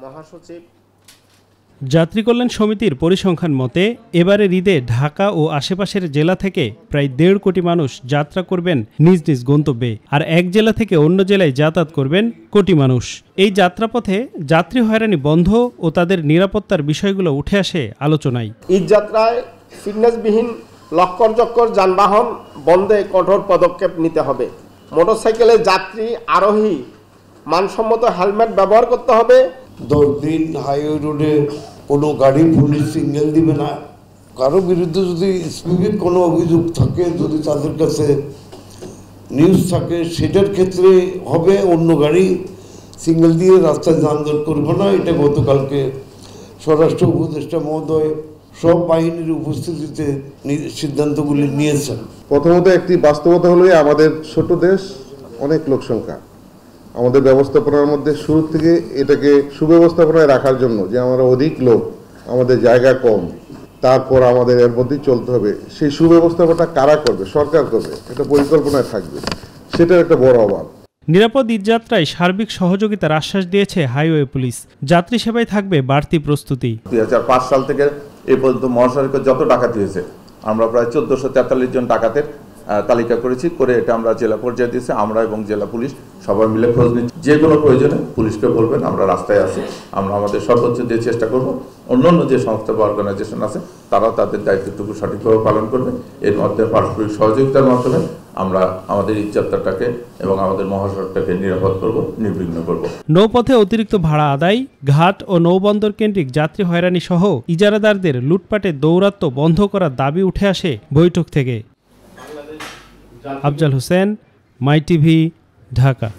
মহাসচিব। যাত্রী কল্যাণ সমিতির পরিসংখ্যান মতে এবারের ঈদে ঢাকা ও আশেপাশের জেলা থেকে প্রায় 1.5 কোটি মানুষ যাত্রা করবেন নিজ নিজ গন্তব্যে, আর এক জেলা থেকে অন্য জেলায় যাতায়াত করবেন কোটি মানুষ। এই যাত্রাপথে যাত্রী হয়রানি বন্ধ ও তাদের নিরাপত্তার বিষয়গুলো উঠে আসে আলোচনায়। ঈদ যাত্রায় ফিটনেসবিহীন লক্কর যানবাহন বন্ধে কঠোর পদক্ষেপ নিতে হবে। মোটরসাইকেলের যাত্রী আরোহী মানসম্মত হেলমেট ব্যবহার করতে হবে। 10 দিন হাইওয়ে রোডে কোনো গাড়ি পুলিশ সিগন্যাল দিবে না। কারো বিরুদ্ধে যদি স্পেসিফিক কোনো অভিযোগ থাকে, যদি তাদের কাছে নিউজ থাকে, সেটার ক্ষেত্রে হবে অন্য গাড়ি সিগন্যাল দিয়ে রাস্তায় যানজট করবে না। এটা গতকালকে স্বরাষ্ট্র উপদেষ্টা মহোদয় সব বাহিনীর উপস্থিতিতে সিদ্ধান্তগুলি নিয়েছেন। প্রথমত একটি বাস্তবতা হলো আমাদের ছোট দেশ, অনেক লোক সংখ্যা। আমাদের ব্যবস্থাপনার মধ্যে শুরু থেকে এটাকে সুব্যবস্থাপনায় রাখার জন্য যে আমরা অধিক লোক, আমাদের জায়গা কম, তারপর আমাদের এর মধ্যেই চলতে হবে। সেই সুব্যবস্থাপনাটা কারা করবে? সরকার করবে, এটা পরিকল্পনায় থাকবে, সেটার একটা বড় অভাব। নিরাপদ ঈদযাত্রায় সার্বিক সহযোগিতার আশ্বাস দিয়েছে হাইওয়ে পুলিশ। যাত্রী সেবায় থাকবে বাড়তি প্রস্তুতি। 2005 সাল থেকে এ পর্যন্ত মহাসড়কে যত ডাকাতি হয়েছে আমরা প্রায় 1443 জন ডাকাতের তালিকা করেছি, করে এটা আমরা জেলা পর্যায়ে দিয়েছি। আমরা এবং জেলা পুলিশ সবাই মিলে খোঁজ নিচ্ছি। যে কোনো প্রয়োজনে পুলিশকে বলবেন, আমরা রাস্তায় আছি, আমরা আমাদের সর্বোচ্চ দিয়ে চেষ্টা করব। অন্যান্য যে সংস্থা বা অর্গানাইজেশন আছে তারা তাদের দায়িত্বটুকু সঠিকভাবে পালন করবে। এর মধ্যে পারস্পরিক সহযোগিতার মাধ্যমে আমরা আমাদের ঈদযাত্রাটাকে এবং আমাদের মহাসড়কটাকে নিরাপদ করব, নির্বিঘ্ন করব। নৌপথে অতিরিক্ত ভাড়া আদায়, ঘাট ও নৌবন্দর কেন্দ্রিক যাত্রী হয়রানি সহ ইজারাদারদের লুটপাটের দৌরাত্ম্য বন্ধ করার দাবি উঠে আসে বৈঠক থেকে। আফজাল হোসেন, মাই টিভি, ঢাকা।